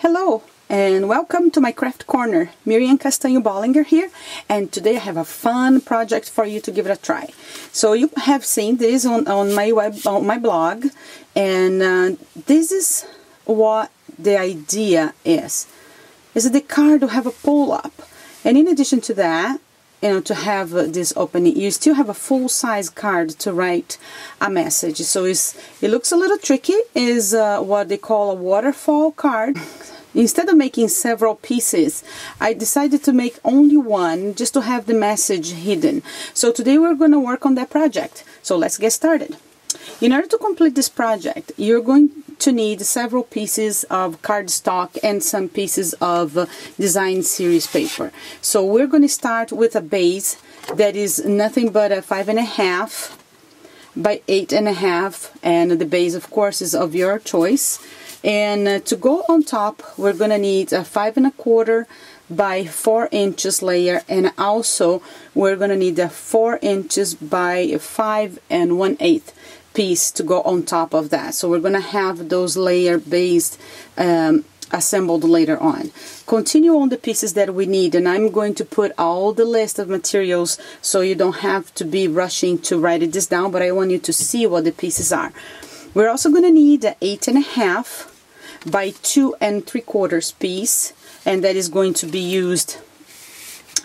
Hello and welcome to my craft corner. Miriam Castanho Bollinger here, and today I have a fun project for you to give it a try. So you have seen this on my blog, and this is what the idea is that the card will have a pull up, and in addition to that, to have this opening, you still have a full-size card to write a message. So it looks a little tricky. Is what they call a waterfall card. Instead of making several pieces, I decided to make only one, just to have the message hidden. So today we're going to work on that project. So let's get started. In order to complete this project, you're going to need several pieces of cardstock and some pieces of design series paper. So we're going to start with a base that is nothing but a 5.5 by 8.5, and the base, of course, is of your choice. And to go on top, we're going to need a 5.25 by 4 inches layer, and also we're going to need a 4 inches by 5 1/8 piece to go on top of that. So we're going to have those layer based assembled later on. Continue on the pieces that we need, and I'm going to put all the list of materials so you don't have to be rushing to write this down, but I want you to see what the pieces are. We're also going to need an 8.5 by 2 3/4 piece, and that is going to be used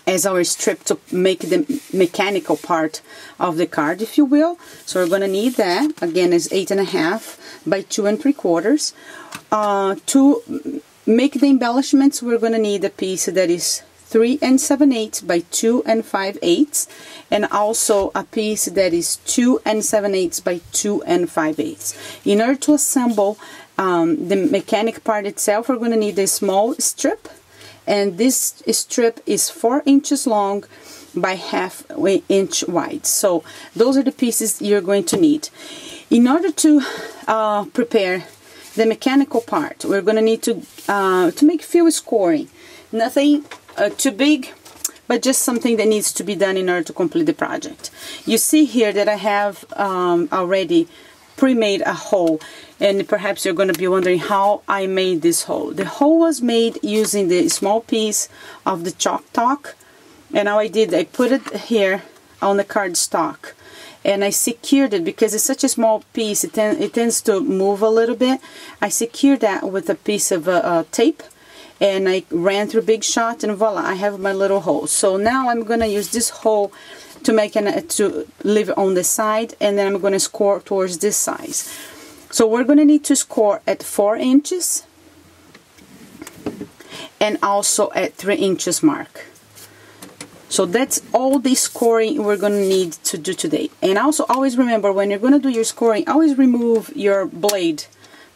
as our strip to make the mechanical part of the card, if you will. So we're going to need that. Again, it's 8.5 by 2 3/4. To make the embellishments, we're going to need a piece that is 3 7/8 by 2 5/8, and also a piece that is 2 7/8 by 2 5/8. In order to assemble the mechanic part itself, we're going to need a small strip, and this strip is 4 inches long by 1/2 inch wide. So those are the pieces you're going to need. In order to prepare the mechanical part, we're going to need to make few scoring. Nothing too big, but just something that needs to be done in order to complete the project. You see here that I have already pre-made a hole, and perhaps you're going to be wondering how I made this hole. The hole was made using the small piece of the chalk talk, and how I did, I put it here on the cardstock, and I secured it because it's such a small piece, it tends to move a little bit. I secured that with a piece of tape, and I ran through Big Shot, and voila, I have my little hole. So now I'm going to use this hole to leave it on the side, and then I'm going to score towards this size. So we're going to need to score at 4 inches and also at 3 inches mark. So that's all the scoring we're going to need to do today. And also always remember, when you're going to do your scoring, always remove your blade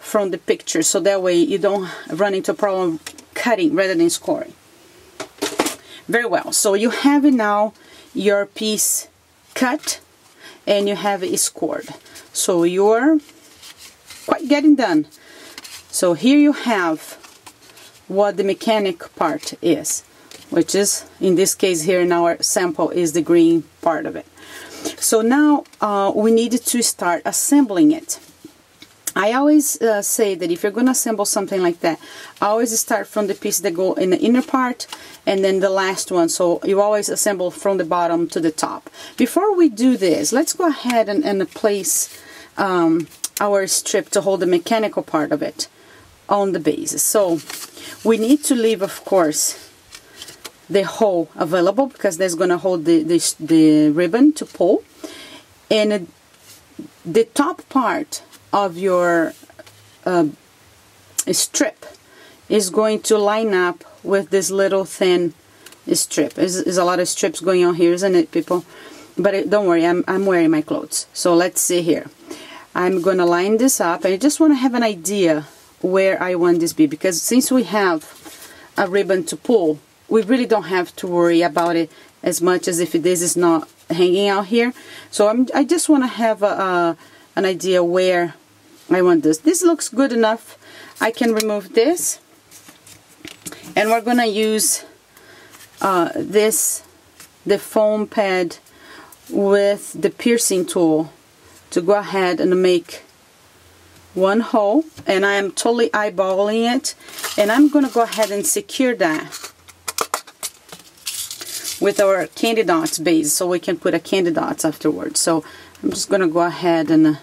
from the picture, so that way you don't run into a problem cutting rather than scoring. Very well, so you have it now, your piece cut, and you have it scored. So you're quite getting done. So here you have what the mechanic part is, which is, in this case here in our sample, is the green part of it. So now we need to start assembling it. I always say that if you're going to assemble something like that, I always start from the piece that go in the inner part, and then the last one. So you always assemble from the bottom to the top. Before we do this, let's go ahead and place our strip to hold the mechanical part of it on the base. So we need to leave, of course, the hole available, because that's going to hold the ribbon to pull. And the top part of your strip is going to line up with this little thin strip. There's a lot of strips going on here, isn't it, people? But don't worry, I'm wearing my clothes. So let's see here. I'm going to line this up. I just want to have an idea where I want this to be, because since we have a ribbon to pull, we really don't have to worry about it as much as if this is not hanging out here. So I just want to have an idea where I want this. This looks good enough. I can remove this, and we're going to use the foam pad with the piercing tool to go ahead and make one hole, and I am totally eyeballing it, and I'm gonna go ahead and secure that with our candy dots base, so we can put a candy dots afterwards. So I'm just gonna go ahead and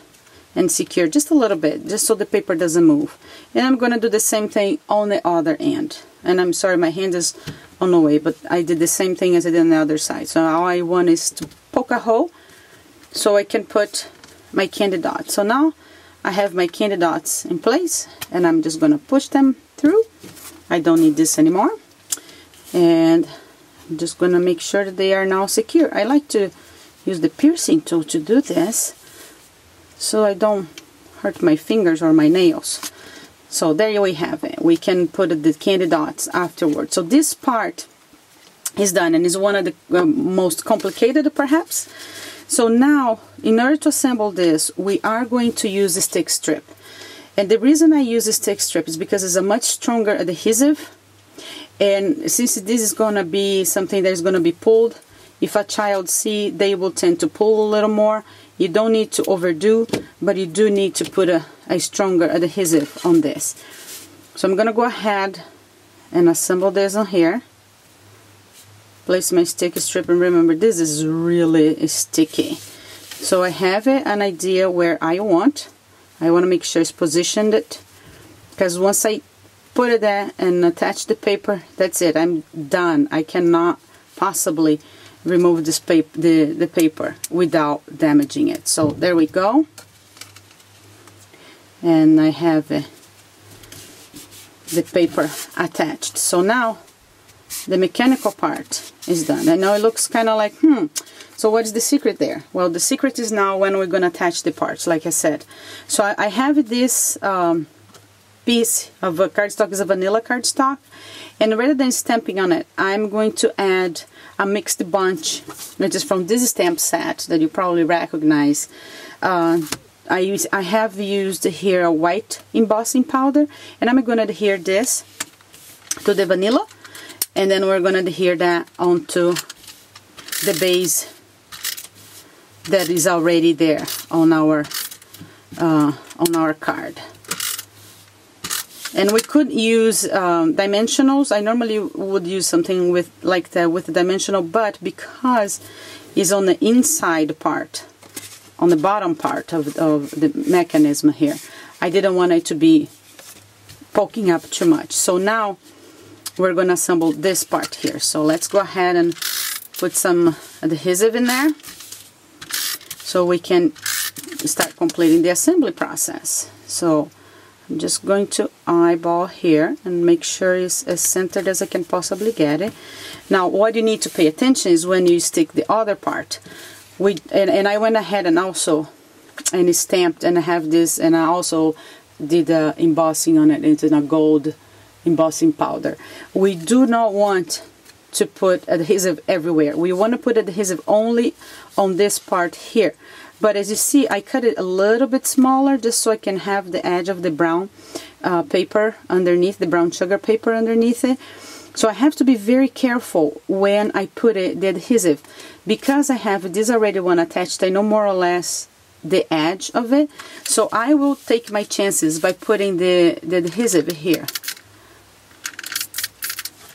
secure just a little bit, just so the paper doesn't move. And I'm gonna do the same thing on the other end. And I'm sorry, my hand is on the way, but I did the same thing as I did on the other side. So all I want is to poke a hole so I can put my candy dots. So now I have my candy dots in place, and I'm just gonna push them through. I don't need this anymore. And I'm just gonna make sure that they are now secure. I like to use the piercing tool to do this, so I don't hurt my fingers or my nails. So there we have it. We can put the candy dots afterwards. So this part is done, and is one of the most complicated perhaps. So now, in order to assemble this, we are going to use a stick strip. And the reason I use a stick strip is because it's a much stronger adhesive, and since this is going to be something that is going to be pulled, if a child see, they will tend to pull a little more. You don't need to overdo, but you do need to put a stronger adhesive on this. So I'm going to go ahead and assemble this on here. Place my sticky strip, and remember, this is really sticky. So I have an idea where I want. I want to make sure it's positioned it, because once I put it there and attach the paper, that's it. I'm done. I cannot possibly remove this the paper without damaging it. So there we go, and I have the paper attached. So now the mechanical part is done. I know it looks kind of like so what's the secret there? Well, the secret is now when we're gonna attach the parts, like I said. So I have this piece of cardstock, is a vanilla cardstock, and rather than stamping on it, I'm going to add a mixed bunch, which is from this stamp set that you probably recognize. I have used here a white embossing powder, and I'm going to adhere this to the vanilla, and then we're going to adhere that onto the base that is already there on our card. And we could use dimensionals. I normally would use something with like that with the dimensional, but because it's on the inside part, on the bottom part of the mechanism here, I didn't want it to be poking up too much. So now we're going to assemble this part here. So let's go ahead and put some adhesive in there so we can start completing the assembly process. So I'm just going to eyeball here and make sure it's as centered as I can possibly get it. Now what you need to pay attention is when you stick the other part. And I went ahead and also stamped, and I have this, and I also did embossing on it into a gold embossing powder. We do not want to put adhesive everywhere. We want to put adhesive only on this part here. But as you see, I cut it a little bit smaller just so I can have the edge of the brown paper underneath, the brown sugar paper underneath it. So I have to be very careful when I put the adhesive. Because I have this already one attached, I know more or less the edge of it. So I will take my chances by putting the adhesive here.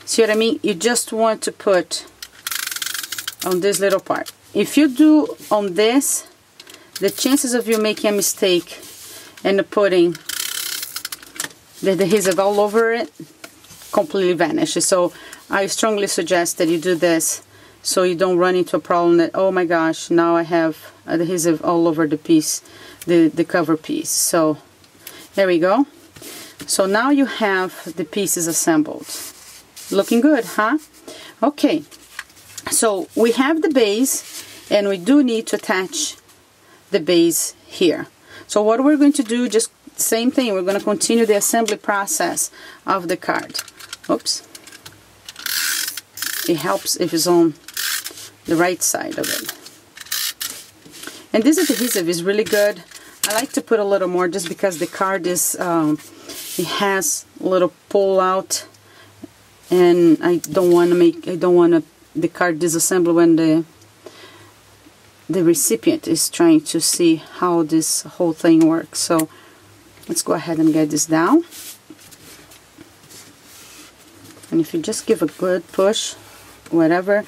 See what I mean? You just want to put on this little part. If you do on this, the chances of you making a mistake and putting the adhesive all over it completely vanishes. So I strongly suggest that you do this so you don't run into a problem that, oh my gosh, now I have adhesive all over the piece, the cover piece. So there we go. So now you have the pieces assembled. Looking good, huh? Okay, so we have the base, and we do need to attach the base here. So what we're going to do, just same thing, we're going to continue the assembly process of the card. Oops. It helps if it's on the right side of it. And this adhesive is really good. I like to put a little more just because the card is, it has a little pull out, and I don't want the card disassemble when the recipient is trying to see how this whole thing works. So Let's go ahead and get this down. And if you just give a good push, whatever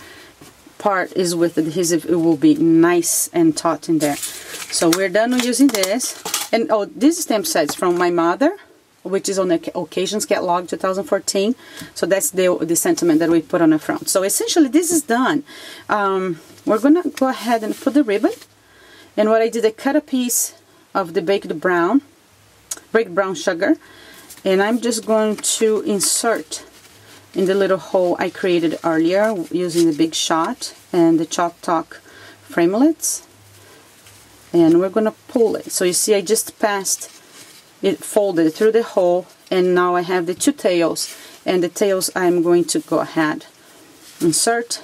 part is with adhesive, it will be nice and taut in there. So we're done using this. And oh, this stamp set is from my mother, which is on the Occasions Catalog 2014. So that's the sentiment that we put on the front. So essentially this is done. We're gonna go ahead and put the ribbon. And what I did, I cut a piece of the baked brown sugar, and I'm just going to insert in the little hole I created earlier using the Big Shot and the Chalk Talk framelits. And we're gonna pull it. So you see I just passed it, folded through the hole, and now I have the two tails, and the tails I'm going to go ahead, insert,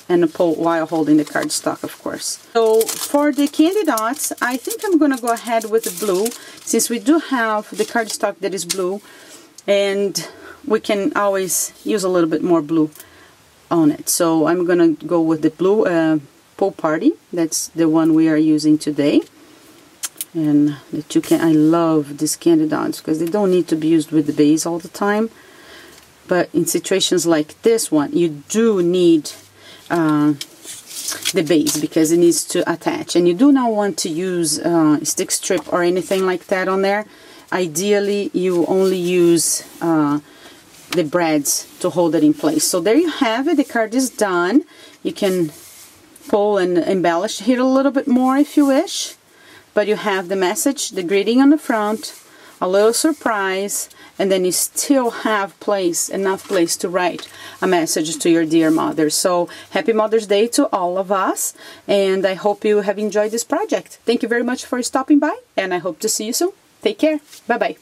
and pull while holding the cardstock, of course. So for the candy dots, I think I'm gonna go ahead with the blue, since we do have the cardstock that is blue, and we can always use a little bit more blue on it. So I'm gonna go with the blue Pool Party. That's the one we are using today. And the toucan, I love these candy dots because they don't need to be used with the base all the time. But in situations like this one, you do need the base because it needs to attach. And you do not want to use stick strip or anything like that on there. Ideally, you only use the brads to hold it in place. So there you have it. The card is done. You can pull and embellish here a little bit more if you wish. But you have the message, the greeting on the front, a little surprise, and then you still have enough place to write a message to your dear mother. So happy Mother's Day to all of us, and I hope you have enjoyed this project. Thank you very much for stopping by, and I hope to see you soon. Take care. Bye-bye.